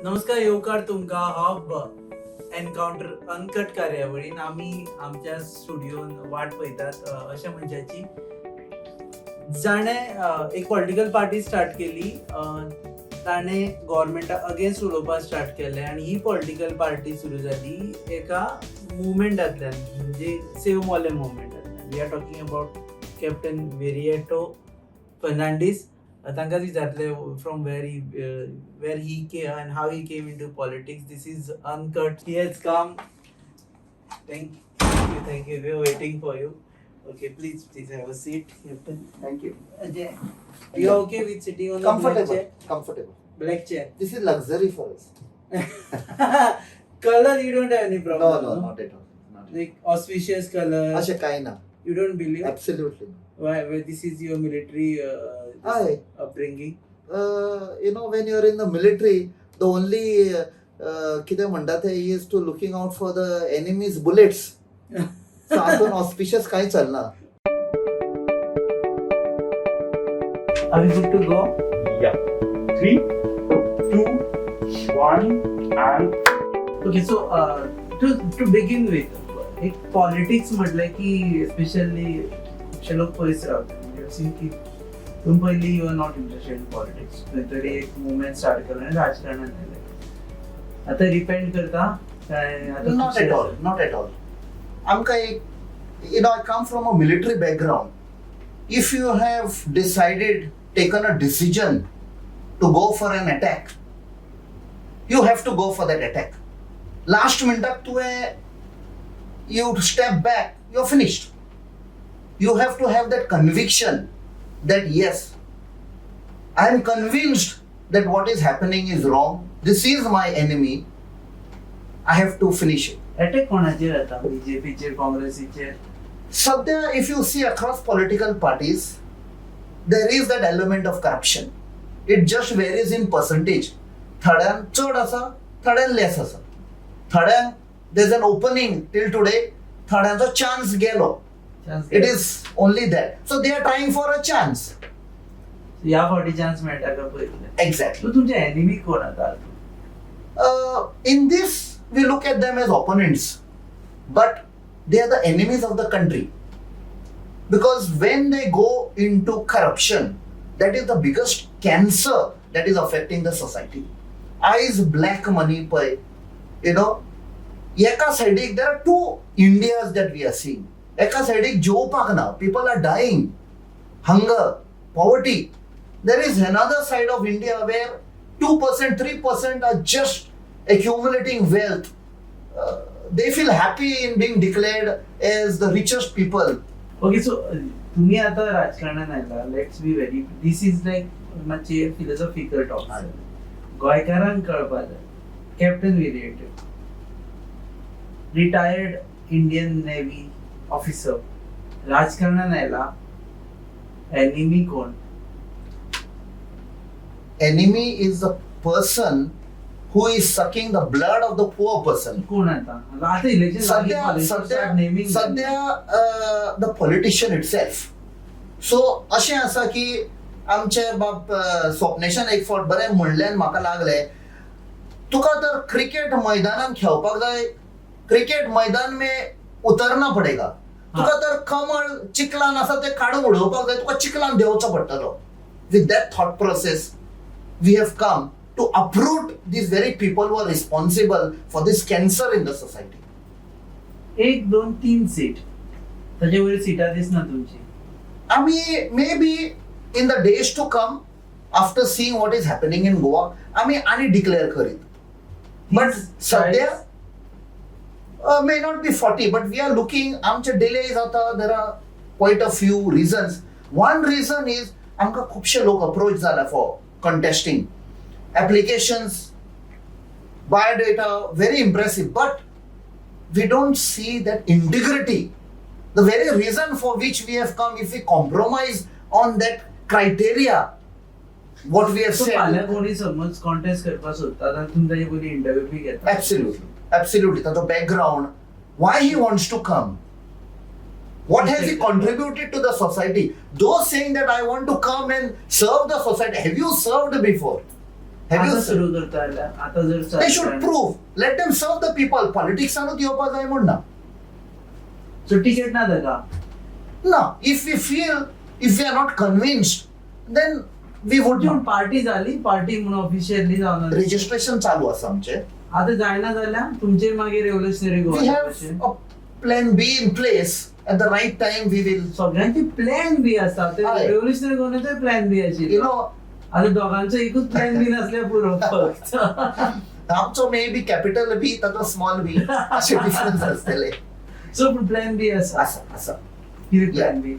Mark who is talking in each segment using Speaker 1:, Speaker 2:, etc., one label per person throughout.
Speaker 1: नमस्कार, येवकार तुमका हांव एनकाउंटर अनकट कार्यावळीन आमी आमच्या स्टुडिओन वाट पळयतात अशा मनशाची जाणें एक पॉलिटिकल पार्टी स्टार्ट केली. ताणें गव्हर्मेंटा अगेन्स्ट उलोवपाक स्टार्ट केलें आनी ही पॉलिटिकल पार्टी सुरू जाली एका मुवमेंटांतल्यान, म्हणजे सेव मोले मुवमेंटांतल्यान. We are talking about captain Viriato Fernandes. तांकां विचारले from where he came and how he came into politics. This is uncut. He has come. Thank you. We are waiting for you. Okay, please have a seat, Captain.
Speaker 2: Thank you.
Speaker 1: Ajay, you are okay with sitting on the black chair?
Speaker 2: Comfortable.
Speaker 1: Black chair.
Speaker 2: This is luxury for us.
Speaker 1: Color, you don't have any problem.
Speaker 2: No, not at all. Not
Speaker 1: Like auspicious color.
Speaker 2: Asha kaina.
Speaker 1: You don't believe?
Speaker 2: Absolutely.
Speaker 1: Why? This is your military
Speaker 2: Aye.
Speaker 1: upbringing.
Speaker 2: When you're in the military, the only कितें म्हणटा ते is to looking out for the enemy's bullets. So हातून auspicious कांय चलना.
Speaker 1: Are we good to go?
Speaker 3: Yeah. 3, 2, 1, and
Speaker 1: Okay, so to begin with, एक politics म्हटलं की specially खुबशे लोक पयस रावतात. सी की तुम्ही पयलीं you are not interested in politics. खंय तरी एक मुवमेंट स्टार्ट केलो आनी राजकारणांत आयले. आतां रिपेंट करता काय?
Speaker 2: Not at all. Not at all. आमकां एक, I come from a military background. If you have decided, taken a decision to go for an attack, you have to go for that attack. Last minute you step back, you're finished. You have to have that conviction that yes, I am convinced that what is happening is wrong. This is my enemy. I have to finish it.
Speaker 1: Attack कोणाचेर जाता? बीजेपीचेर, काँग्रेसीचेर?
Speaker 2: सध्या if you see across political parties, there is that element of corruption. It just varies in percentage. थोड्यां चड आसा, थोड्यां less आसा. थोड्यां there's an opening till today, थोड्यांचो chance गेलो. It is only that. So they are trying for a chance.
Speaker 1: ह्या फावटी chance मेळटा का पळयतले?
Speaker 2: Exactly.
Speaker 1: सो तुमचे एनिमी कोण आतां?
Speaker 2: In this, we look at them as opponents, but they are the enemies of the country. Because when they go into corruption, that is the biggest cancer that is affecting the society. Eyes black money pay. Eka sidek, there are two Indias that we are seeing. Eka sidek jopak na, people are dying, hunger, poverty. There is another side of India where 2%, 3% are just accumulating wealth. They feel happy in being declared as the richest people.
Speaker 1: Okay, so तुम्ही आता राजकारणात आयला. Let's be very, this is like मातशे philosophical talk. गोंयकारांक कळपा जाय, captain Viriato retired Indian navy officer राजकारणात आयला. एनिमी कोण?
Speaker 2: Enemy is the person who is sucking the blood of the poor person.
Speaker 1: कोण आता? आता इलेक्शन
Speaker 2: सध्या the politician itself. So अशें आसा की आमचे बाप स्वप्नेशान एक फावट बरें म्हणल्यान म्हाका लागले, तुका तर क्रिकेट मैदानान खेळपाक जाय, क्रिकेट मैदान में उतरना पडेगा. तुका तर कमळ चिखलान आसा ते काडून उडोवपाक जाय, तुका चिखलान देंवचो पडटलो. With that thought process, we have come to uproot these very people who are responsible for this cancer in the society.
Speaker 1: 1, 2, 3 seat ताचे वयर सिटां दिसना तुमची.
Speaker 2: आमी maybe in the days to come, after seeing what is happening in Goa, आमी आनी declare करीत. But सध्या may not be 40, but we are looking, आमचे delay जाता. There are quite a few reasons. One reason is आमकां खुबशे लोक approach जाला for contesting. Applications, biodata, very impressive, but we don't see that integrity. The very reason for which we have come, if we compromise on that criteria, what we have said.
Speaker 1: फाल्यां कोणी समज contest करपाक सोदता जाल्यार तुमी ताजे पयलीं interview B घेता?
Speaker 2: Absolutely. Absolutely. The background, why he wants to come. What has he contributed to the society? Those saying that I want to come and serve the society. Have you served before? Have you
Speaker 1: आता
Speaker 2: served?
Speaker 1: सुरू करता आल्या आता जर
Speaker 2: They should prove. Let them serve the people. Politics आणून येवपा जाय म्हण ना.
Speaker 1: सो टिकेट ना ताका
Speaker 2: No. If we feel, if we are not convinced, then we would
Speaker 1: पूण
Speaker 2: not.
Speaker 1: पार्टी जाली पार्टी म्हणून ऑफिशियली जावन
Speaker 2: Registration चालू आसा आमचे.
Speaker 1: आता जायना जाल्यार तुमचे मागीर revolutionary
Speaker 2: We
Speaker 1: Goa
Speaker 2: have a plan B in place. At the right time, we will.
Speaker 1: सगळ्यांची प्लॅन बी आसता ते
Speaker 2: हय.
Speaker 1: रेव्होल्युशनरी गोवाचे प्लॅन बी
Speaker 2: You
Speaker 1: आशिल्लो
Speaker 2: know,
Speaker 1: आता दोघांचो एकूच प्लॅन बी नासल्यार पुरो फक्त
Speaker 2: आमचो मे बी कॅपिटल बी ताचो स्मॉल बी असे डिफरन्स असतले.
Speaker 1: सो प्लॅन बी आसा
Speaker 2: असा.
Speaker 1: कितें plan B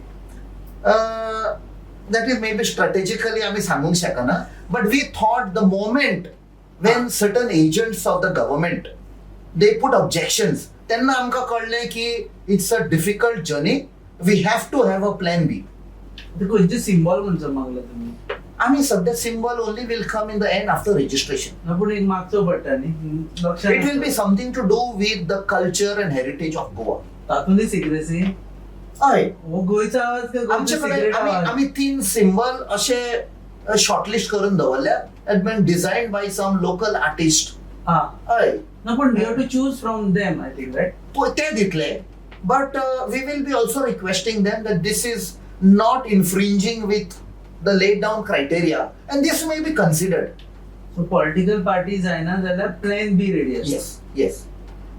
Speaker 2: That is maybe strategically आम्ही सांगूंक शकना. But we thought the moment when certain agents of the government they put objections, त्यांना आमकां कळलें की it's a difficult journey. We have to have a plan B.
Speaker 1: खंयचे symbol खंयचो मागला तुमी
Speaker 2: आम्ही सध्या symbol only will come in the end after registration.
Speaker 1: ना पूण एक मागचो पडटा न्ही लक्षात
Speaker 2: It will be something to do with the culture and heritage of Goa.
Speaker 1: तातूंतली सिक्रेसी
Speaker 2: हय.
Speaker 1: हो गोंयचो आवाज का गोंयचो
Speaker 2: आमच्याकडे
Speaker 1: सिक्रेट आवाज
Speaker 2: आम्ही 3 सिम्बॉल असे शॉर्टलिस्ट करून दवरल्या. It been designed by some local artist.
Speaker 1: हा
Speaker 2: हय.
Speaker 1: ना पूण you have to choose from them I think right
Speaker 2: ते दितले. But we will be also requesting them that this is not infringing with the laid down criteria and this may be considered.
Speaker 1: So political party जायना जाल्यार plan be ready आसा
Speaker 2: Yes, yes.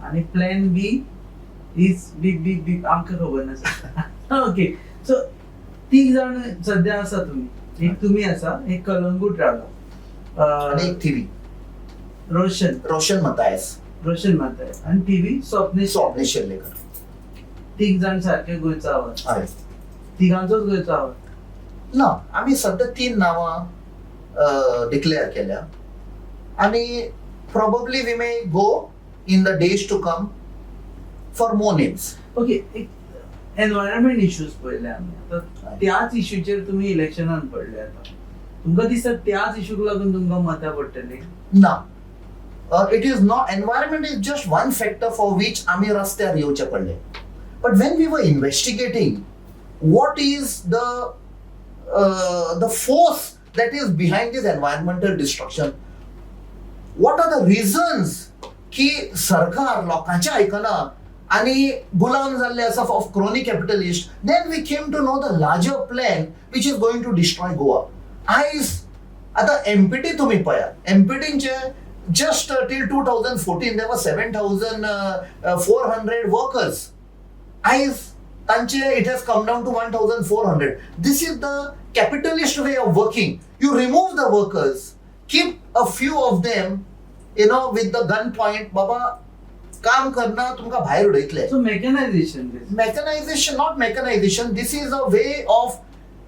Speaker 1: आणि plan B is big आमकां खबर NASA okay so 3 जाण सध्या आसा तुमी एक तुमी आसा एक कलंगूट रावला
Speaker 2: आणि एक थिवी
Speaker 1: रोशन
Speaker 2: मतायस
Speaker 1: रोशन माताय आणि टीव्ही स्वप्नेश
Speaker 2: स्वप्नेश शेल्लेकर.
Speaker 1: 3 जाण सारखे गोंयचो आवाज
Speaker 2: हय.
Speaker 1: तिघांचोच गोंयचो आवाज
Speaker 2: ना आम्ही सध्या 3 नावां डिक्लेअर केल्या आणि probably we may go in the days to come for more names.
Speaker 1: Okay एक एनवायरमेंट इश्यूज पळयले आमी आता त्याच इश्यूचेर तुमी इलेक्शनान पडले आता तुमकां दिसता त्याच इश्यूक लागून तुमकां मतां पडटली
Speaker 2: ना. It is not, environment is just one factor for which आम्ही रस्त्यार येवचे पडले. But when we were investigating what is the force that is behind this environmental destruction, what are the reasons की सरकार लोकांचे आयकना आणि गुलाम जाल्ले आसा of crony capitalist, then we came to know the larger plan which is going to destroy Goa. आयज आता एमपीटी तुम्ही पळया, एमपीटीचे just till 2014 there were 7,400 workers. As it has come down to 1,400. This is the capitalist way of working. You remove the workers, keep a few of them, with the gun point. Baba, काम करना तुमका भायर उडयतले.
Speaker 1: सो मेकनायझेशन
Speaker 2: Mechanization, not mechanization. This is a way of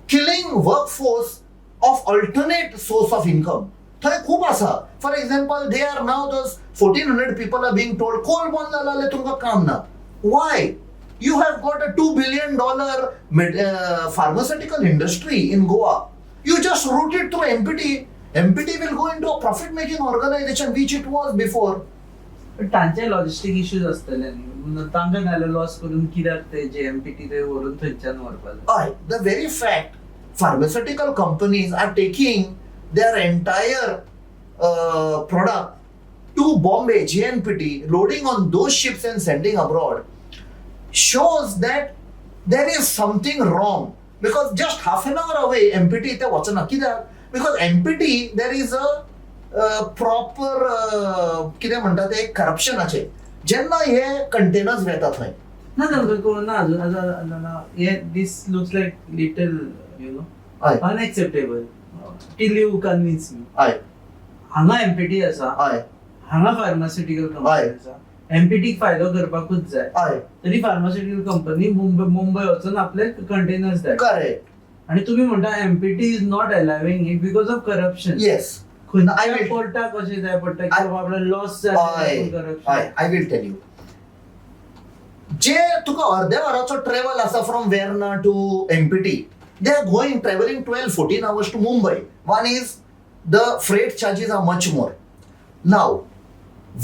Speaker 2: killing workforce of alternate source of income. थंय खूप आसा. For example they are now those 1,400 people are being told coal बंद जाल्यार तुमकां काम ना. Why? You have got a $2 billion pharmaceutical industry in Goa. You just route it through MPT. MPT will go into a profit-making organization which it was before.
Speaker 1: तांचे logistic issues असतले न्ही तांकां नाल्यार loss करून कित्याक ते जे एमपीटी ते व्हरून थंयच्यान व्हरपाक
Speaker 2: The very fact pharmaceutical companies are taking their entire product to Bombay, JNPT, loading on those ships and sending abroad, shows that there is something wrong. Because just half an hour away, MPT इथे वचना. कित्याक? Because MPT there is a proper कितें म्हणटा ते करप्शनाचे. जेन्ना हे containers वेता थंय
Speaker 1: ना तांकां कळना अजून आतां हे दीस लुक्स लायक लिटल
Speaker 2: हय.
Speaker 1: अनएक्सेप्टेबल टील यू कन्विन्स मी
Speaker 2: हय.
Speaker 1: हांगा एमपीटी आसा
Speaker 2: हय.
Speaker 1: हांगा फार्मास्युटिकल कंपनी
Speaker 2: हय.
Speaker 1: आसा एमपीटीक फायदो करपाकूच जाय
Speaker 2: हय.
Speaker 1: तरी फार्मास्युटिकल कंपनी मुंबय वचून आपले कंटेनर्स धाडटा
Speaker 2: Correct.
Speaker 1: आणि तुम्ही म्हणता empty is not allowing it because of corruption
Speaker 2: Yes.
Speaker 1: खंयच्या कोर्टाक अशें जाय पडटा की बाबा आपलो लॉस जाय corruption
Speaker 2: I will tell you. जे तुका अर्ध्या वराचो ट्रॅव्हल आसा from Verna to MPT, they are traveling 12-14 hours to Mumbai. One is the freight charges are much more. Now,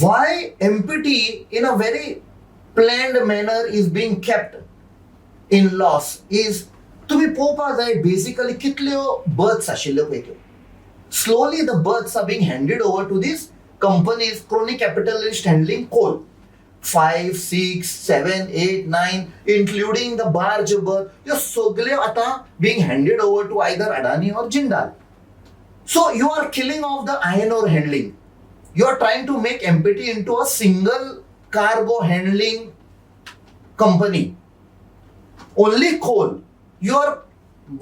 Speaker 2: why MPT in a very planned manner is being kept in loss is तुम्ही पळोवपाक जाय basically कितल्यो berths आशिल्ल्यो पळय त्यो slowly the berths are being handed over to these companies crony capitalist handling coal 5, 6, 7, 8, 9 including the barge berth ह्यो सगळ्यो आतां being handed over to either Adani or Jindal. So you are killing off the iron ore handling. You are trying to make MPT into a single cargo handling company. Only coal. You are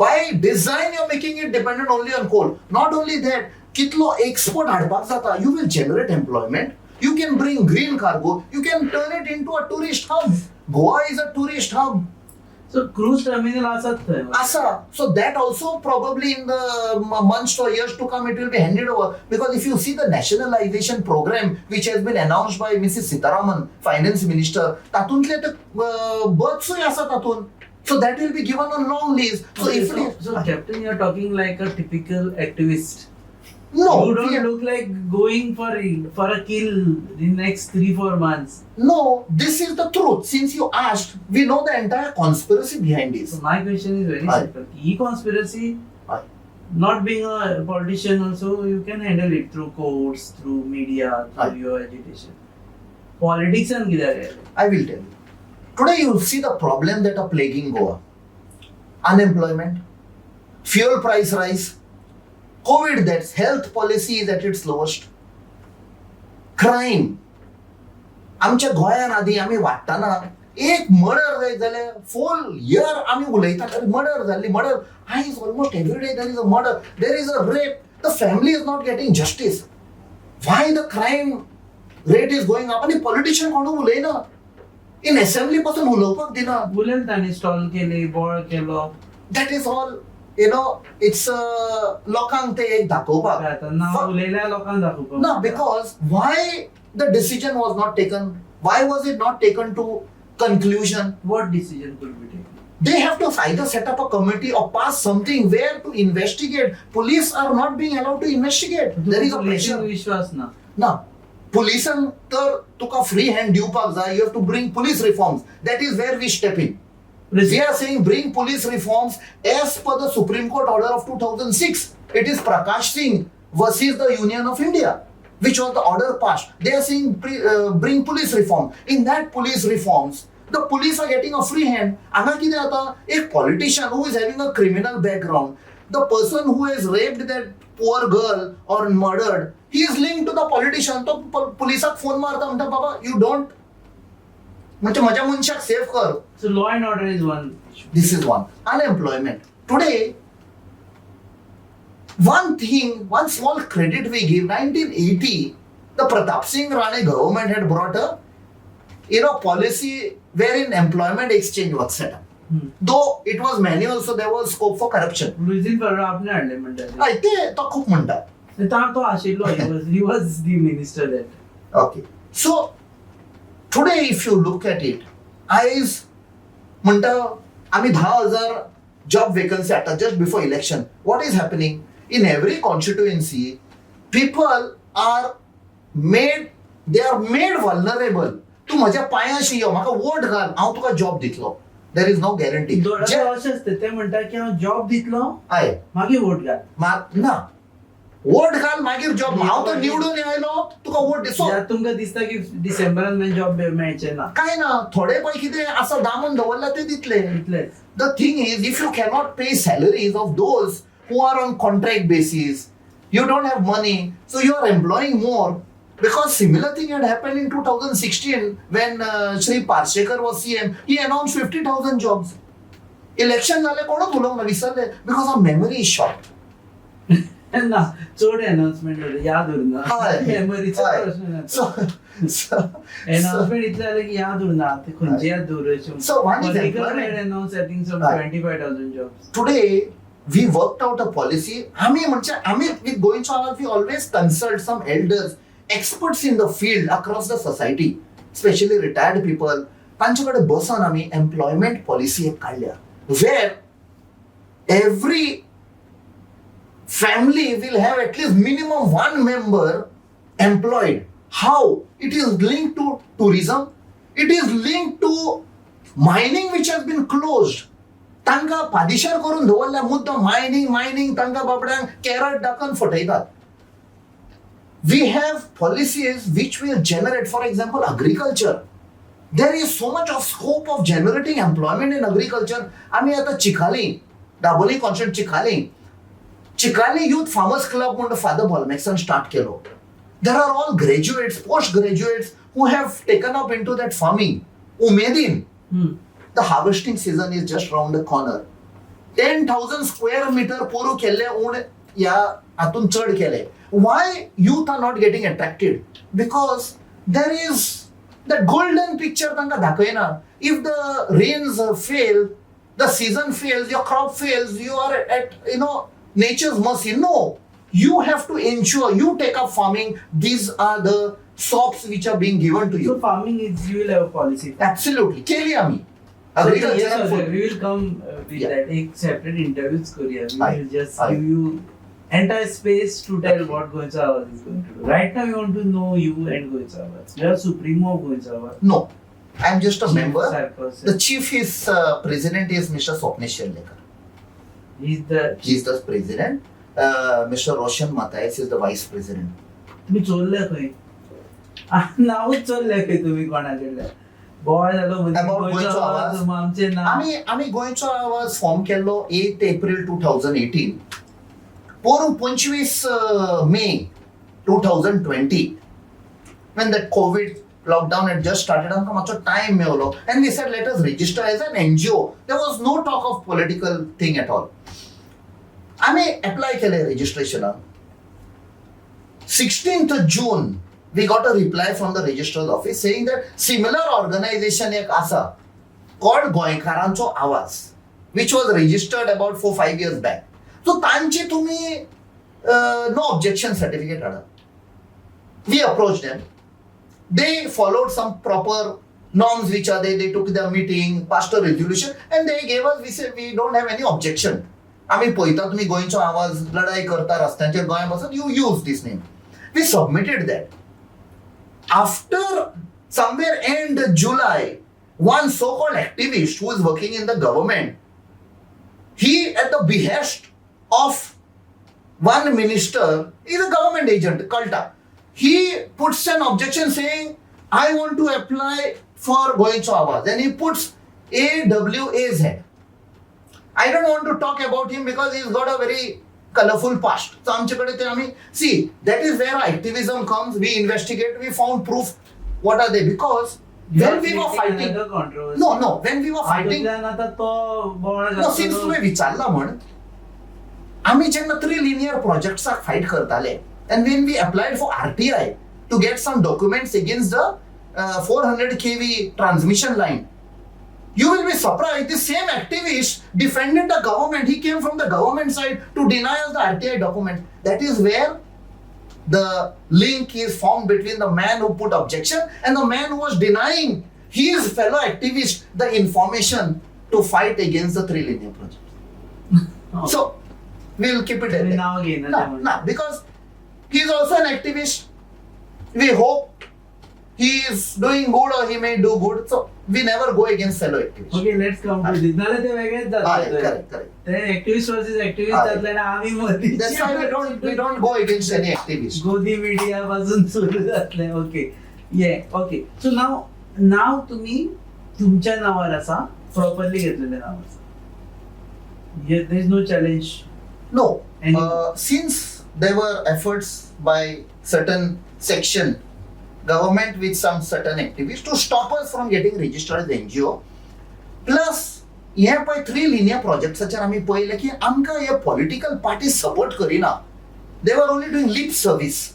Speaker 2: by design you are making it dependent only on coal. Not only that, kitlo export hadpak jata. You will generate employment. You can bring green cargo. You can turn it into a tourist hub. Goa is a tourist hub.
Speaker 1: So cruise terminal asat thai.
Speaker 2: Asa. So that also probably in the months or years to come it will be handed over. Because if you see the nationalization program which has been announced by Mrs. Sitaraman, Finance Minister, tatuntle te births asa tatun. So that will be given on long lease. So
Speaker 1: Okay,
Speaker 2: if
Speaker 1: so Captain, you're talking like a typical activist.
Speaker 2: no,
Speaker 1: You don't
Speaker 2: we-
Speaker 1: look like going for a kill in next 3-4 months.
Speaker 2: no, this is the truth. Since you asked, we know the entire conspiracy behind this.
Speaker 1: So my question is very
Speaker 2: Aye.
Speaker 1: simple. E-conspiracy,
Speaker 2: Aye.
Speaker 1: not being a politician also, you can handle it through courts, through media, through
Speaker 2: Aye.
Speaker 1: your agitation. Politics and kidhar hai?
Speaker 2: I will tell you. Today you see the problem that are plaguing Goa. Unemployment, fuel price rise, COVID deaths, health policy is at its lowest. Crime. आमच्या गोंयान आदी आमी वाडटाना एक murder जायत जाल्यार full year आमी उलयतात murder जाल्ली मर्डर आयज almost every day there is a murder there is a rape the family is not getting justice why the crime rate is going up आनी पॉलिटिशियन कोणूच उलयना इन असेंब्ली पासून उलोवपाक दिना
Speaker 1: उलयन तांणी स्टॉल केले बोळ केलो
Speaker 2: that is all you know it's लोकांक ते एक दाखोवपाक
Speaker 1: काय आता नाव उलयल्या लोकांक दाखोवपाक
Speaker 2: No, because why the decision was not taken? Why was it not taken to conclusion?
Speaker 1: what decision could be taken?
Speaker 2: They have to either set up a committee or pass something where to investigate. Police are not being allowed to investigate. There is a
Speaker 1: पोलिसांक
Speaker 2: pressure.
Speaker 1: विश्वास ना
Speaker 2: Now, police took a free hand diवपाक जाय. You have to bring police reforms. That is where we step in. We are saying bring police reforms as per the Supreme Court order of 2006. It is Prakash Singh versus the Union of India, which was the order passed. They are saying bring police reform. In that police reforms, the police are getting a free hand. Anga kide ata ek politician who is having a criminal background, the person who has raped that poor girl or murdered, he is linked to the politician. तो policeak phone मारता म्हणटा बाबा you don't म्हणजे माझ्या मनशाक save कर.
Speaker 1: so law and order is one issue.
Speaker 2: This is one. Unemployment. Today, one small credit we give. 1980, the Pratap Singh Rane government had brought a policy wherein employment exchange was set up. Though it was manual, so there was scope for corruption.
Speaker 1: Luizin Ferrer आपने हाडले म्हणटा
Speaker 2: I ते तो खूप म्हणतात.
Speaker 1: तो आशिल्लो he was the minister then.
Speaker 2: Okay. So today, if you look at it, आयज म्हणटा आम्ही 10,000 job vacancy आता just before election. What is happening? In every constituency, people are made vulnerable. तू म्हज्या पांयाशी यो म्हाका वोट घाल हांव तुका जॉब दितलो. There is no guarantee.
Speaker 1: दोडाचो अशें आसता ते म्हणटा की हांव जॉब दितलो
Speaker 2: आय
Speaker 1: मागीर वोट घाल
Speaker 2: ना वोट घाल मागीर जॉब हांव तर निवडून आयलो तुका वोट दिसो
Speaker 1: ज्या तुमकां दिसता की डिसेंबरान मागीर जॉब मेळचे ना
Speaker 2: काय ना थोडे पळय कितें आसा दामून दवरला ते दितले.
Speaker 1: इतलेंच
Speaker 2: The thing is, if you cannot pay salaries of those who are on contract basis, you don't have money, so you are employing more. Because similar thing had happened in 2016 when Shri Parshekar was CM. He announced 50,000 jobs. Election झाले कोणच उलोवंक ना विसरले because our memory is short.
Speaker 1: ना चड announcement जाले याद उरना
Speaker 2: हय.
Speaker 1: मेमरीचो
Speaker 2: हय.
Speaker 1: प्रश्न ना
Speaker 2: So
Speaker 1: अनाउन्समेंट इतले जाले की याद उरना ते खंयचे याद दवरचे
Speaker 2: So one is employment.
Speaker 1: had announced I think some
Speaker 2: Hय.
Speaker 1: 25,000 jobs.
Speaker 2: today we worked out a policy. आम्ही with Goencho Avaaz we always consult some elders, experts in the field across the society, especially retired people. तांच्याकडे बसून आम्ही employment policy एक काढल्या where every family will have at least minimum one member employed. How? It is linked to tourism. It is linked to mining which has been closed तांकां पादिशार करून दवरल्या मुद्दम mining तांकां बाबड्यांक कॅरट दाखोवन फटयतात. We have policies which will generate, for example, agriculture. There is so much of scope of generating employment in agriculture. आम्ही आता Chicalim, Dabolim constituent Chicalim Youth Farmers Club म्हणून फादर बॉलमॅक्सन स्टार्ट केलो. There are all graduates, post graduates who have taken up into that farming. उमेदीन. The harvesting season is just round the corner. 10,000 square meter पोरू केले उण या हातून चढ केले. Why youth are not getting attracted? Because there is that golden picture तांकां दाखयना. If the rains fail, the season fails, your crop fails, you are at nature's mercy. No, you have to ensure you take up farming. These are the sops which are being given to you.
Speaker 1: So farming is, you will have a policy.
Speaker 2: Absolutely. केली आम्ही.
Speaker 1: So,
Speaker 2: Agriculture
Speaker 1: yes,
Speaker 2: and
Speaker 1: sir,
Speaker 2: food.
Speaker 1: we will come with
Speaker 2: Yeah.
Speaker 1: that. एक separate interviews करूया. We
Speaker 2: Aye.
Speaker 1: will just
Speaker 2: Aye.
Speaker 1: give you entire space to tell what Goencho Avaaz is going to do. Right now, we want to know you and Goencho Avaaz. You are supremo of Goencho Avaaz.
Speaker 2: No, I am just a
Speaker 1: Chief
Speaker 2: member.
Speaker 1: Sarkos.
Speaker 2: The chief is president is Mr. Swapnesh Shelekar.
Speaker 1: He's the.
Speaker 2: He is the president. Mr. Roshan Matthias is the vice president.
Speaker 1: तुम्ही चोरल्या खंय? नावच चोरल्या खंय तुम्ही कोणाकडल्या? बोवाळ झालो म्हणजे
Speaker 2: About
Speaker 1: Goencho
Speaker 2: Goencho
Speaker 1: Avaaz,
Speaker 2: Avaaz.
Speaker 1: आमचे नाव.
Speaker 2: आम्ही गोंयचो आवाज फॉर्म केल्लो 8 April 2018. पोरू 25 may 2020 when that COVID lockdown had just started, आमकां मातसो time मेवलो and we said let us register as an NGO. There was no talk of political thing at all. आम्ही apply केले रजिस्ट्रेशनाक. 16th June we got a reply from the registrar's office saying that similar organization एक आसा called गोंयकारांचो आवाज which was registered about 4-5 years back. So तांची तुम्ही no objection certificate Hada. We approached them. They followed some proper norms which are there. They took their meeting, passed a resolution and they gave us, we said we don't have any objection. आम्ही पळयता तुम्ही गोंयचो आवाज लढाई करता रस्त्यांचेर गोंया बसत, you use this name. We submitted that. After somewhere end July, one so-called activist who is working in the government, he at the behest of one minister, is a government agent, Kalta. He puts an objection saying, I want to apply for Goencho Avaaz. Then he puts AWAZ. I don't want to talk about him because he's got a very colorful past. So आमच्याकडे ते आम्ही, see, that is where activism comes. We investigate, we found proof. What are they? Because when we were fighting, no, when we were fighting, no, since तुम्ही विचारला म्हण, आम्ही जेन्ना 3 linear projectसाक fight करताले, and when we applied for RTI to get some documents against the 400 kV transmission line, you will be surprised, the same activist defended the government. He came from the government side to deny us the RTI document. That is where the link is formed between the man who put objection and the man who was denying his fellow activist the information to fight against the 3 linear project.
Speaker 1: Oh.
Speaker 2: So we will keep it at that.
Speaker 1: Now again,
Speaker 2: No, because he is also an activist. We hope he is doing good or he may do good. So we never go against fellow activists.
Speaker 1: Okay, let's come to this. नाले ते वेगळेच जातात.
Speaker 2: Correct.
Speaker 1: ते activist versus activist
Speaker 2: Aye.
Speaker 1: जातले ना आम्ही मध्ये.
Speaker 2: That's why we don't go against any activist.
Speaker 1: गोदी मीडिया पासून सुरू जातले. Okay. Yeah. Okay. So now तुम्ही तुमच्या नावावर असा प्रॉपरली घेतलेले नाव असा. Yeah, there is no challenge.
Speaker 2: No.
Speaker 1: Any-
Speaker 2: Since there were efforts by certain section government with some certain activists to stop us from getting registered as NGO, plus हे पळय 3 linear projects आम्ही पळयले की आमकां हे political parties support Kareena. They were only doing lip service.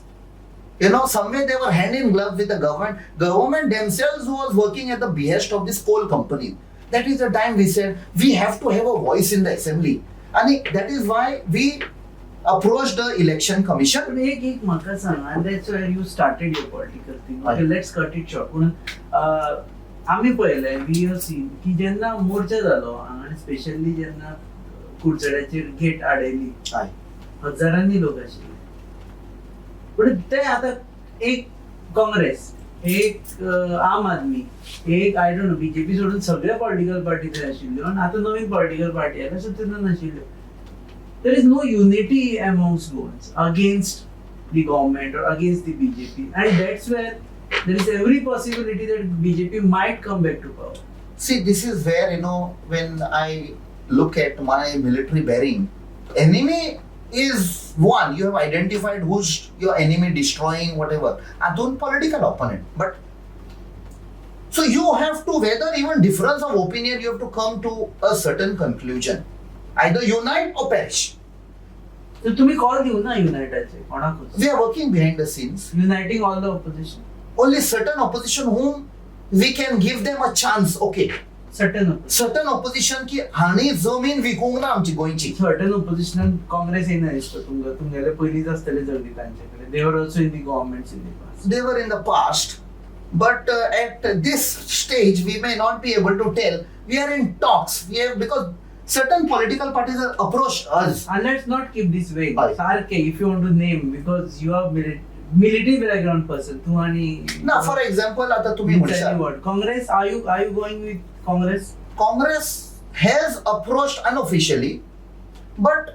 Speaker 2: Somewhere they were hand in glove with the government. Government themselves was working at the behest of this coal company. That is the time we said we have to have a voice in the assembly. And that is why we approached the election commission.
Speaker 1: पण एक म्हाका सांगा, that's where you started your political thing. Okay,
Speaker 2: Right.
Speaker 1: let's cut it short. पूण आम्ही पळयलें we have seen की जेन्ना मोर्चा जालो आणि स्पेशली जेन्ना कुडचड्याचेर गेट आडयली,
Speaker 2: Aye.
Speaker 1: हजारांनी लोक आशिल्ले. पण ते आता एक काँग्रेस एक आम आदमी, एक आय डोंट नो बीजेपी सोडून सगळ्या पॉलिटिकल पार्टी थंय आशिल्ल्यो आनी आतां नवीन पॉलिटिकल पार्टी आयल्या सो तेन्ना नाशिल्ल्यो. There is no unity amongst Goans against the government or against the BJP, and that's where there is every possibility that BJP might come back to power.
Speaker 2: See, this is where, when I look at my military bearing, enemy is one. You have identified who's your enemy, destroying whatever. And don't political opponent. But so you have to, whether even difference of opinion, you have to come to a certain conclusion. Either unite or perish.
Speaker 1: So तुम्ही call देऊ ना युनायटाचे कोणाकूच.
Speaker 2: We are working behind the scenes.
Speaker 1: Uniting all the opposition.
Speaker 2: Only certain opposition whom we can give them a chance. Okay. Certain opposition की हानी जमीन विकूंक ना आमची गोंयची.
Speaker 1: Certain opposition काँग्रेस येना दिसता तुमगेले पयलींच आसतले जगदी तांचेकडे. They were also in the governments in the past.
Speaker 2: They were in the past, but at this stage we may not be able to tell. We are in talks. Because certain political parties have approached us.
Speaker 1: And let's not keep this way.
Speaker 2: Aye.
Speaker 1: Sarke, if you want to name, because you are military background person. तू आणि
Speaker 2: Now, for example, आता तुम्ही म्हणशाल
Speaker 1: what? Congress, are you going with Congress?
Speaker 2: Congress has approached unofficially, but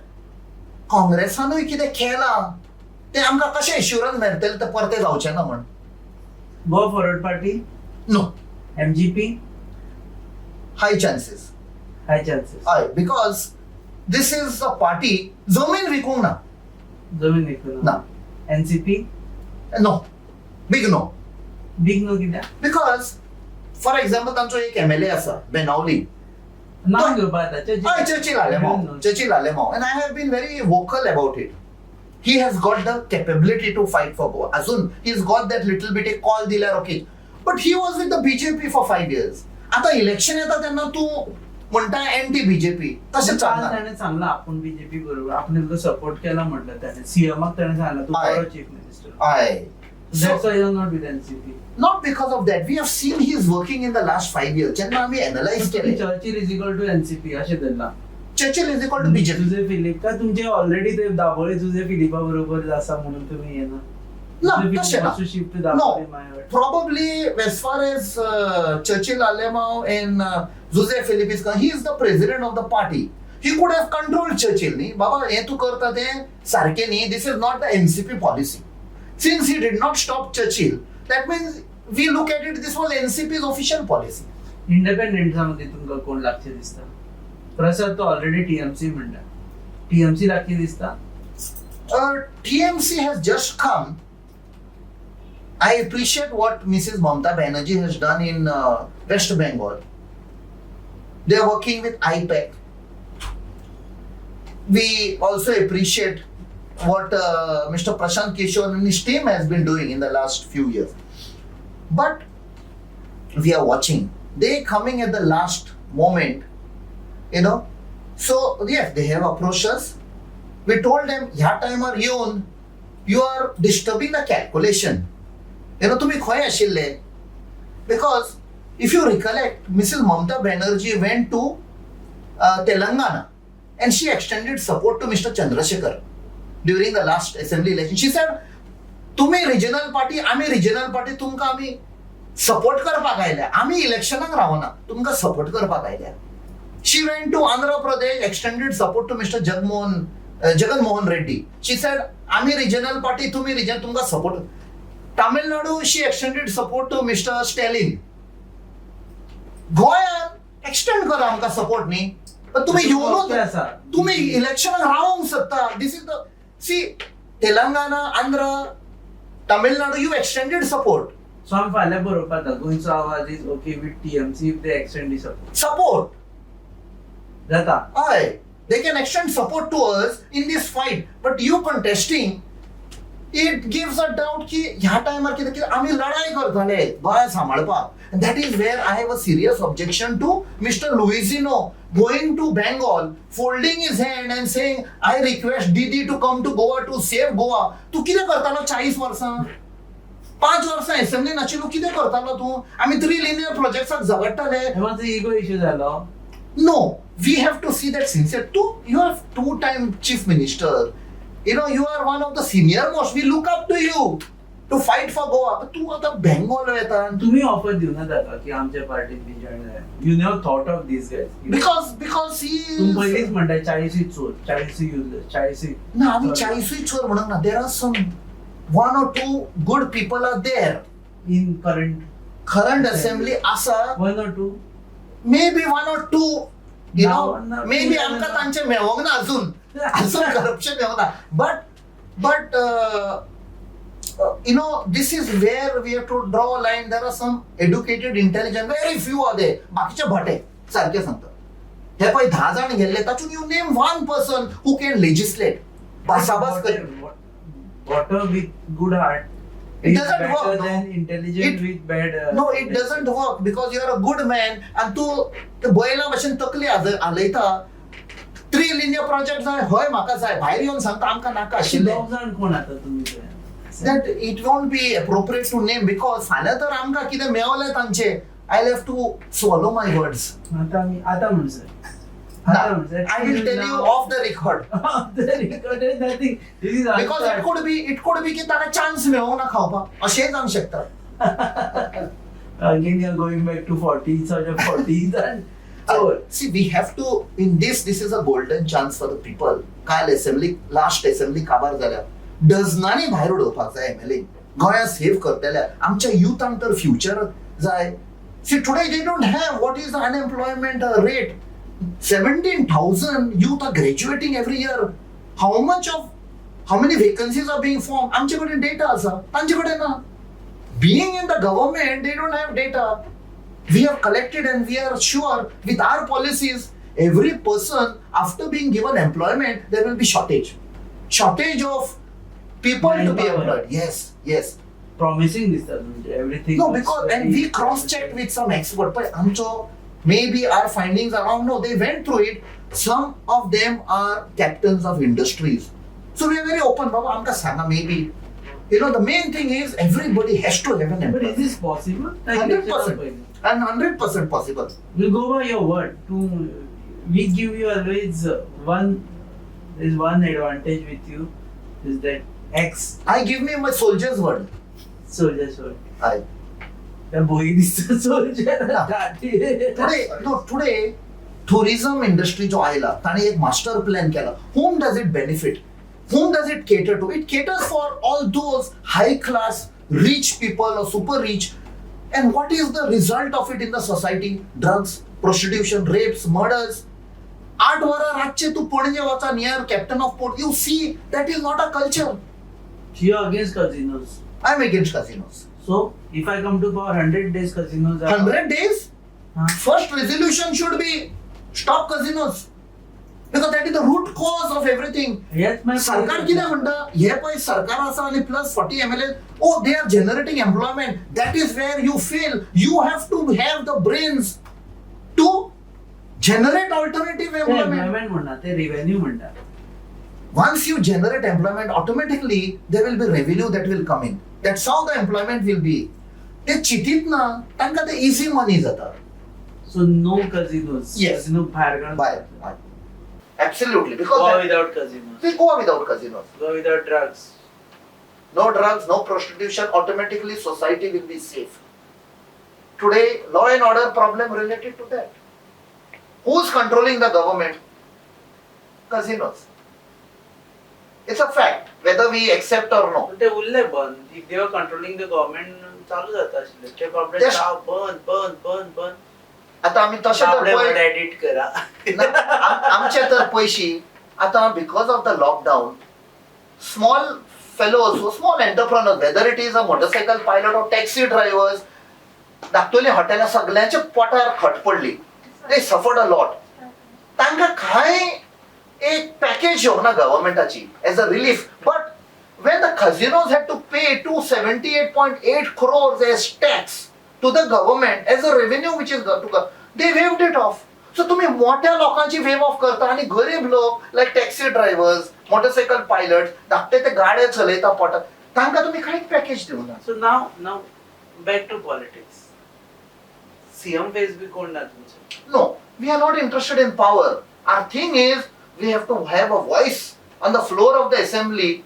Speaker 2: काँग्रेसानूय कितें केलां ते आमकां कशें assurance मेळटलें ते परते जावचें ना म्हण.
Speaker 1: Go forward party,
Speaker 2: no,
Speaker 1: MGP,
Speaker 2: high chances.
Speaker 1: high chances.
Speaker 2: हय, because this is a party जमीन विकूंक ना.
Speaker 1: जमीन विकून
Speaker 2: ना.
Speaker 1: NCP,
Speaker 2: no, big no.
Speaker 1: big no कित्याक?
Speaker 2: बिकॉज फॉर एक्झाम्पल तांचो एक MLA आसा बेनावली.
Speaker 1: नाव घेवपाक जाता.
Speaker 2: हय, Churchill Alemao. And I have been very vocal about it. He has got the capability to fight for Goa. Azun, he's got that little bit a call दिल्यार okay. But he was with the BJP for 5 years. आता election येता तेन्ना तूं म्हणटा anti BJP. तशें चालना.
Speaker 1: त्याने सांगला आपण बीजेपी बरोबर आपण तुका सपोर्ट केला म्हटलं त्याने सीएमक त्याने सांगला तू
Speaker 2: Aye.
Speaker 1: बरो chief minister.
Speaker 2: Aye.
Speaker 1: That's why you're not with NCP.
Speaker 2: Not because of that. We have seen he is working in the last 5 years. जेन्ना आम्ही एनालाइज केले,
Speaker 1: Churchill is equal to NCP अशें धरला.
Speaker 2: Churchill is equal to BJP.
Speaker 1: Jose Philip का तुमचे already ते दाबोळे जुझे Philippa बरोबर आसा म्हणून तुम्ही येना.
Speaker 2: ना, तशें ना.
Speaker 1: शिफ्ट
Speaker 2: No,
Speaker 1: दाबोळे मायवट.
Speaker 2: probably as far as Churchill Alemão and Jose Felipe is concerned, he is the president of the party. He could have controlled Churchill. नी बाबा हे तू करता ते सारखे नी. This is not the NCP policy. Since he did not stop Churchill, that means we look at it, this was NCP's official policy.
Speaker 1: Independent मध्ये तुमका कोण लागचे दिसता? प्रसाद तो already TMC म्हणटा. TMC लागचे दिसता?
Speaker 2: TMC has just come. I appreciate what Mrs. Mamata Banerjee has done in West Bengal. They are working with IPAC. We also appreciate what Mr. Prashant Kishore and his team has been doing in the last few years. But we are watching. They coming at the last moment, So yes, they have approached us. We told them, ह्या टायमार येवन you are disturbing the calculation. तुम्ही खंय आशिल्ले? Because if you recollect, Mrs. Mamata Banerjee went to Telangana and she extended support to Mr. Chandrasekhar during the last assembly election. She said, तुम्ही regional party, आम्ही regional party, तुमका आम्ही support करपाक आयल्या. आम्ही इलेक्शनाक रावना, तुमका support करपाक आयल्या. She went to Andhra Pradesh, extended support to Mr. Jagan Mohan Reddy. She said, आम्ही regional party, तुम्ही region, तुमका support. Tamil Nadu, she extended support to Mr. Stalin. गोंयान एक्सटेंड करा आमकां सपोर्ट न्ही. पण तुम्ही येवनूच तुम्ही इलेक्शनाक रावंक सोदता. This is the see Telangana, Andhra, Tamil Nadu, you extended support.
Speaker 1: So आमी फाल्यां बरोवपाक जाता गोंयचो आवाज is okay with TMC if they extend support.
Speaker 2: Support
Speaker 1: जाता.
Speaker 2: हय, they can extend support to us in this fight, but you contesting, it gives a doubt की ह्या टायमार कितें आमी लढाई करतले गोंय सांबाळपाक. And that is where I have a serious objection to Mr. Luizino going to Bengal, folding his hand and saying, I request Didi to come to Goa to save Goa. तू कितें करतालो 40 वर्सां? 5 वर्सां असेंब्ली नाशिल्लो, कितें करतालो तू? आमी 3 linear projects झगडटाले.
Speaker 1: मातसो इगो इश्यू जालो.
Speaker 2: No, we have to see that sincere. You are 2-time chief minister. You are one of the senior most. We look up to you. To fight for Goa. तू आता Bengal येता
Speaker 1: तुम्ही offer दिव ना ताका की आमच्या पार्टीत बी जॉईन जाय. You never thought of this guys.
Speaker 2: Because
Speaker 1: तुम्ही पहिलीच म्हणताय 40 चोर 40 युजर 40.
Speaker 2: ना आम्ही 40 चोर म्हणून ना. There are some 1 or 2 good people are there
Speaker 1: in
Speaker 2: current assembly आसा.
Speaker 1: 1 or 2
Speaker 2: maybe 1 or 2 you
Speaker 1: Now,
Speaker 2: no maybe आमकां तांचे मेळोंक ना अजून करप्शन मेळोंक ना. But you know, this is where we have to draw a line. There are some educated, intelligent, very few are there. बाकीचे भटे सारखे सांगतात. हे पळय 10 जाण गेल्ले तातून you name one person who can legislate. बासाबास कर.
Speaker 1: Water with good heart.
Speaker 2: It
Speaker 1: is
Speaker 2: doesn't
Speaker 1: better
Speaker 2: work, no.
Speaker 1: than intelligent with bad.
Speaker 2: No, it doesn't work because you are a good man and तू ते बैला भशेन तकली हालयता. 3 linear project जाय हय म्हाका जाय भायर येवन सांगता आमकां नाका आशिल्ले.
Speaker 1: 9 जाण कोण आता तुम्ही
Speaker 2: That it won't be appropriate to name because फाल्यां तर आमकां कितें मेळोलें तांचे. I'll have to swallow my words.
Speaker 1: आता म्हणसर.
Speaker 2: I will tell you off the record.
Speaker 1: Nothing. This is
Speaker 2: Because it could be की ताका चान्स मेळोंक ना खावपाक अशेंय जावंक शकता.
Speaker 1: Again, you're going back to 40s or 40s and so.
Speaker 2: See, we have to in this is a golden chance for the people. काल last assembly काबार जाल्या. डझनांनी भायर उडोवपाक जाय एमएलए. गोंया सेव्ह करतल्या. आमच्या युथांक तर फ्युचर जाय. See, today they don't have what is the unemployment rate. 17,000 youth are graduating every year. How many vacancies are being formed? आमचे कडेन डेटा आसा, तांचे कडेन ना. Being in the government, they don't have data. We have collected and we are sure with our policies, every person after being given employment, there will be shortage of people to be employed. Yes.
Speaker 1: Promising this everything.
Speaker 2: No, because and we cross-checked with some expert. But maybe our findings around, no, they went through it. Some of them are captains of industries. So we are very open, Baba. Amka sanga maybe. You know, the main thing is everybody has to have an employer.
Speaker 1: But is this possible?
Speaker 2: 100%. And 100% possible.
Speaker 1: We'll go by your word. We give you always one advantage with you is that X.
Speaker 2: I give me my soldier's word.
Speaker 1: Soldier's word.
Speaker 2: I.
Speaker 1: Boy, this is soldier.
Speaker 2: Today, tourism industry जो आयला, ताणे एक master plan केला. Whom does it benefit? Whom does it cater to? It caters for all those high class, rich people or super rich. And what is the result of it in the society? Drugs, prostitution, rapes, murders. 8 वरा रातचे तू पणजे वचा near captain of port. You see, that is not a culture.
Speaker 1: You are against casinos.
Speaker 2: I'm against casinos.
Speaker 1: So, if I come to power, 100 days casinos are...
Speaker 2: 100 days? First resolution should be stop casinos. Because that is the root cause of everything.
Speaker 1: Yes, my
Speaker 2: सरकार किती म्हणता हे पळय सरकार आसा आणि plus 40 MLA they are generating employment. That is where you fail. You have to have the brains to generate alternative employment.
Speaker 1: म्हणा ते revenue म्हणता.
Speaker 2: Once you generate employment, automatically there will be revenue that will come in. That's how the employment will be. ते चिटीत ना तांकां ते easy money जाता.
Speaker 1: So no casinos.
Speaker 2: Yes.
Speaker 1: Casino भायर
Speaker 2: Bye. Absolutely. Because
Speaker 1: go without casinos.
Speaker 2: We go without casinos.
Speaker 1: Go without drugs.
Speaker 2: No drugs, no prostitution. Automatically society will be safe. Today, law and order problem related to that. Who's controlling the government? Casinos. It's a fact, whether we accept or no.
Speaker 1: But they उरले बंद. If they were controlling the government, चालू जाता आशिल्ले. ते corporate बंद.
Speaker 2: आता आम्ही तशे तर
Speaker 1: edit करा.
Speaker 2: आमचे तर पैशी आता because of the lockdown, small fellows, small entrepreneurs, whether it is a motorcycle pilot or taxi drivers, धाकटुली हॉटेलां सगळ्यांच्या पोटार खट पडली. They suffered a lot. तांकां काय एक पॅकेज येवंक ना गव्हर्नमेंटाची as a relief. But when the casinos had to pay 278.8 crores as tax to the government as a revenue which is to go, they waived it off. So तुम्ही मोठ्या लोकांची wave of करता आणि गरीब लोक like taxi drivers, motorcycle pilot, धाकटे ते गाड्या चलयता पोटात, तांकां तुम्ही कांयच पॅकेज दिवंक ना.
Speaker 1: So now back to politics. CM face बी कोण ना तुमचे?
Speaker 2: No, we are not interested in power. Our thing is we have to have a voice on the floor of the assembly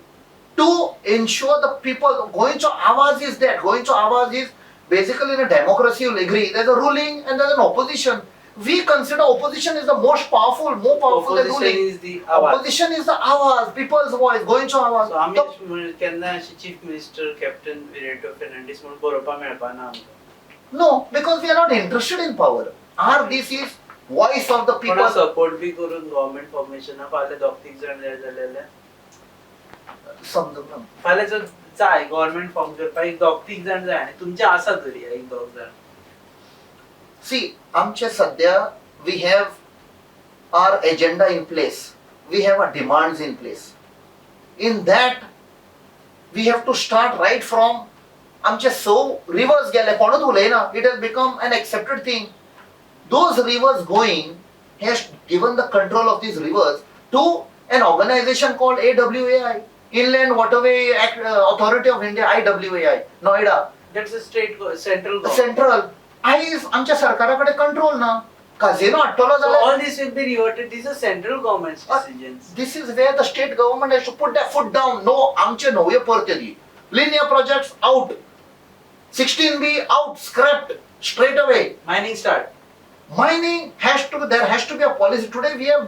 Speaker 2: to ensure the people. Goencho Avaaz is that. Goencho Avaaz is basically in a democracy, you'll agree, there's a ruling and there's an opposition. We consider opposition is the most powerful, more powerful than
Speaker 1: Opposition
Speaker 2: ruling.
Speaker 1: is the आवाज.
Speaker 2: Opposition is the Avaaz, people's voice, Goencho Avaaz.
Speaker 1: So आम्ही केन्ना अशी chief minister captain विरेटो Fernandes म्हणून बरोवपाक मेळपाना आमकां.
Speaker 2: No, because we are not interested in power. This is voice of the
Speaker 1: कोणा
Speaker 2: people.
Speaker 1: Support B करून government फॉर्मेशना फाल्यां दोग तीग जाण जाय जाल्यार
Speaker 2: समजून ना.
Speaker 1: फाल्यां जर जाय गव्हर्नमेंट फॉर्म करपाक एक दोग तीग जाण जाय आनी तुमचे आसा तरी एक दोग जाण.
Speaker 2: See, आमचे सध्या we have our agenda in place. We have our demands in place. In that, we have to start right from आमचे rivers गेले कोणूच उलयना. It has become an accepted thing. Those rivers going has given the control of these rivers to an organization called AWAI, Inland Waterway Authority of India, IWAI, Noida.
Speaker 1: That's a state central government.
Speaker 2: Central. आमच्या सरकाराकडे control ना. Casino हाडटलो
Speaker 1: So
Speaker 2: जाल्यार
Speaker 1: all this will be reverted. These are central government's decisions.
Speaker 2: this is where the state government has to put their foot down. No, आमचे नवे परते दी. Linear projects out. 16B out, scrapped straight away.
Speaker 1: Mining start.
Speaker 2: Mining there has to be a policy. Today we have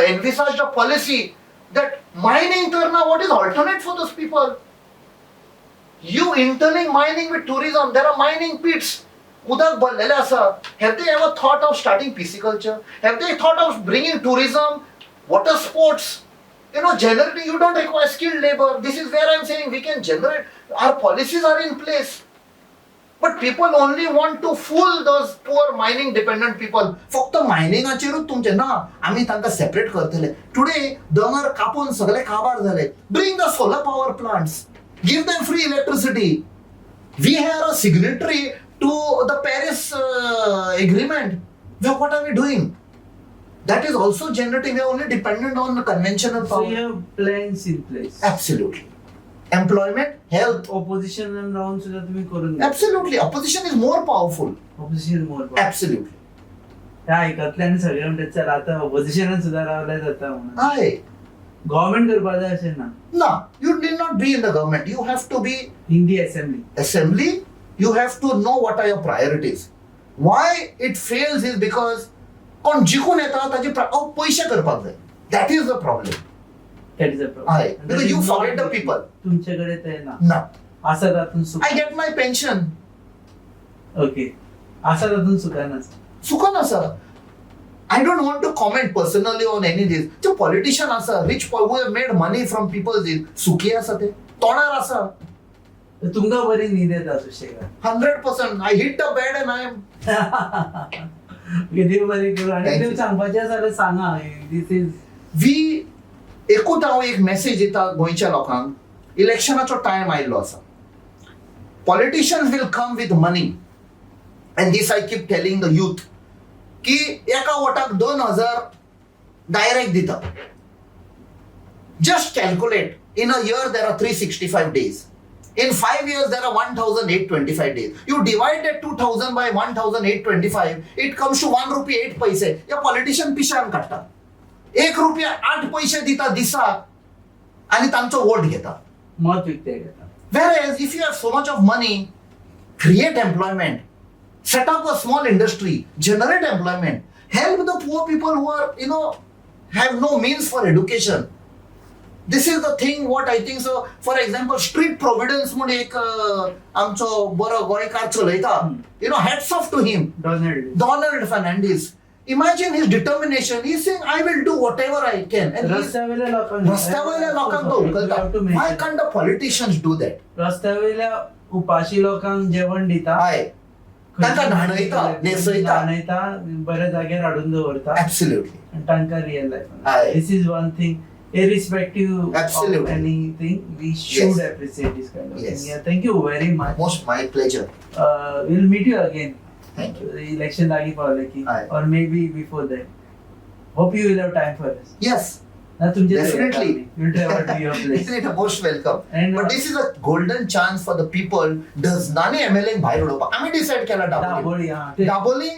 Speaker 2: envisaged a policy that mining करना, what is alternate for those people? You interlink mining with tourism. There are mining pits. उदक भरलेले आसा. Have they ever thought of starting pisciculture? Have they thought of bringing tourism, water sports? Generating, you don't require skilled labor. This is where I'm saying we can generate. Our policies are in place. But people only want to fool those poor mining dependent people. फक्त मायनिंगाचेरूच तुमचे ना, आम्ही तांकां separate करतले. Today दोंगर कापून सगळे काबार झाले. Bring the solar power plants. Give them free electricity. We are a signatory to the Paris agreement. Well, what are we doing? That is also generating. We are only dependent on the conventional
Speaker 1: So
Speaker 2: power.
Speaker 1: you have plans in place.
Speaker 2: Absolutely. Employment, health.
Speaker 1: Opposition and राहून सुद्धा तुम्ही करून घ्या.
Speaker 2: Absolutely. Opposition is more powerful.
Speaker 1: Opposition more.
Speaker 2: Absolutely.
Speaker 1: त्या ऐकतल्यान सगळे म्हणतात चल आता ऑपोजिशनान सुद्धा रावल्या जाता म्हणून.
Speaker 2: Aye.
Speaker 1: गव्हर्नमेंट करपाक जाय अशें ना.
Speaker 2: No, you need not be in the government. You have to be
Speaker 1: In the assembly.
Speaker 2: assembly. You have to know what are your priorities. Why it fails is because कोण जिखून येता ताचे पैसे करपाक जाय. That is the problem.
Speaker 1: That is a problem.
Speaker 2: Aye. Because you forget the people.
Speaker 1: तुमच्याकडे ते ना.
Speaker 2: No.
Speaker 1: आसा तातून सुख.
Speaker 2: I get my pension.
Speaker 1: Okay. आसा तातून सुखान आसा.
Speaker 2: सुखन आसा. I don't want to comment personally on any of this. The politician आसा, rich people who have made money from people's सुखी आसा ते. तोणार आसा.
Speaker 1: तुमकां बरी न्हीद येता सुशेगाद.
Speaker 2: 100%. I hit the bed and I am.
Speaker 1: देव बरी करू आणि
Speaker 2: Thank
Speaker 1: देव
Speaker 2: you.
Speaker 1: सांगपाचें जाल्यार सांगा. This is
Speaker 2: We एकूच हांव एक मेसेज दिता गोंयच्या लोकांक. इलेक्शनाचो टायम आयिल्लो आसा. Politicians will come with money. And this I keep telling the youth. की एका वोटाक 2000 डायरेक्ट दिता. Just calculate. In a year there are 365 days. In 5 years there are 1825 days. You divide that 2000 by 1825, it comes to 1 rupee 8 paise. या politician पिशान काढता. 1 रुपया 8 पैसे दिता दिसाक आणि तांचो वोट घेता.
Speaker 1: मत विकते घेता.
Speaker 2: Whereas if you have so much of money, create employment, set up a small industry, generate employment, help the poor people who are, have no means for education. This is the thing what I think. So, for example, street providence म्हणून एक आमचो बरो गोंयकार चलयता. Hats off to him. Donald Fernandes. Imagine his determination. He's saying, I will do whatever I can. And
Speaker 1: रस्त्यावयल्या
Speaker 2: लोकांक तो उखलता. Why can't the politicians do that?
Speaker 1: रस्त्यावयल्या उपाशी लोकांक जेवण दिता.
Speaker 2: Aye. तांकां न्हाणयता, न्हेसयता.
Speaker 1: न्हाणयता, बऱ्या जाग्यार हाडून दवरता.
Speaker 2: Absolutely.
Speaker 1: And तांकां real life.
Speaker 2: Aye.
Speaker 1: This is one thing. Irrespective
Speaker 2: Absolutely.
Speaker 1: of anything, we should
Speaker 2: Yes.
Speaker 1: appreciate this kind of
Speaker 2: Yes.
Speaker 1: thing. Yeah, thank you very much.
Speaker 2: Most my pleasure.
Speaker 1: We'll meet you again.
Speaker 2: Thank you.
Speaker 1: The election lagi Pawle की,
Speaker 2: Aye.
Speaker 1: or maybe before that. Hope you will have time for us.
Speaker 2: Yes.
Speaker 1: ना तुमचे
Speaker 2: Definitely.
Speaker 1: You'll travel to your place.
Speaker 2: Definitely most welcome.
Speaker 1: And
Speaker 2: But this is a golden chance for the people. Does नानी MLA भायर उडोवपाक. आमी decide केला दाबोली.
Speaker 1: दाबोळी, हा. ते-
Speaker 2: Dabolim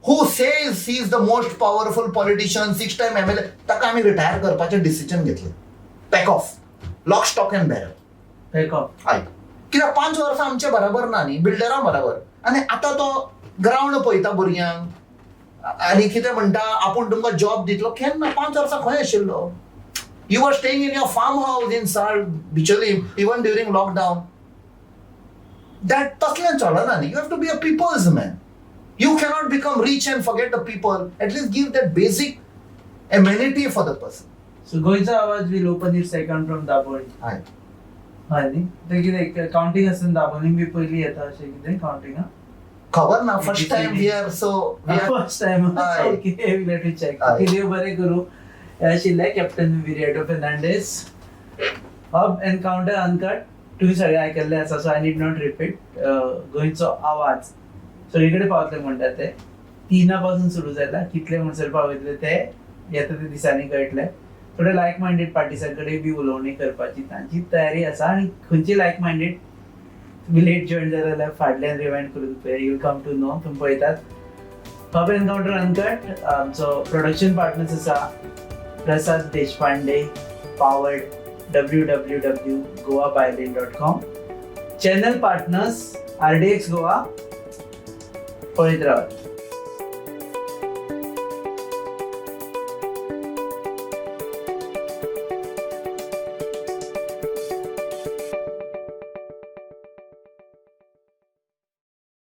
Speaker 2: who says he is the most powerful politician, 6-time MLA, ताका आमी retire करपाचें डिसिजन घेतलें. Pack off. Lock stock and barrel. हय कित्याक 5 वर्सां आमचे बराबर ना न्ही, बिल्डरा बराबर. आनी आतां तो ग्रावंड पळयता भुरग्यांक आनी कितें म्हणटा आपूण तुमकां जॉब दितलो. केन्ना 5 वर्सां खंय आशिल्लो. You were staying in your farmhouse in Sal, Bicholim, even during lockdown. That तसलें चलना न्ही. You have to be a people's man. You cannot become rich and forget the people. At least give that basic amenity for the person.
Speaker 1: So Goencho Avaaz will open its account from Daboli.
Speaker 2: हय
Speaker 1: हय न्ही. ते कितें counting आसतना Dabolim B पयलीं येता अशें कितें काउंटिंग?
Speaker 2: खबर ना. First time we are so
Speaker 1: first time.
Speaker 2: हय.
Speaker 1: Okay, we let me check.
Speaker 2: हय.
Speaker 1: देव बरें करूं. आशिल्ले captain Viriato Fernandes. Hub encounter uncut तुम्ही सगळे आयकल्ले आसा, so I need not repeat. गोंयचो आवाज सगळीकडे पावतले म्हणटात ते 3 पासून सुरू जाला. कितले म्हणसर पावयतले ते येता ते दिसांनी कळटले. थोडे लायक मायंडेड पार्टिसां कडेन बी उलोवणी करपाची तांची तयारी आसा. आनी खंयची लायक मायंडेड तुम्ही लेट जॉईन जाले जाल्यार फाटल्यान रिवायंड करून पळय, यू कम टू नो. तुम्ही पळयतात हब एनकाउंटर अनकट. आमचो प्रोडक्शन पार्टनर्स आसा Prasad Deshpande, powered www.goabyLane.com. Channel partners RDX Goa. पळयत रावात.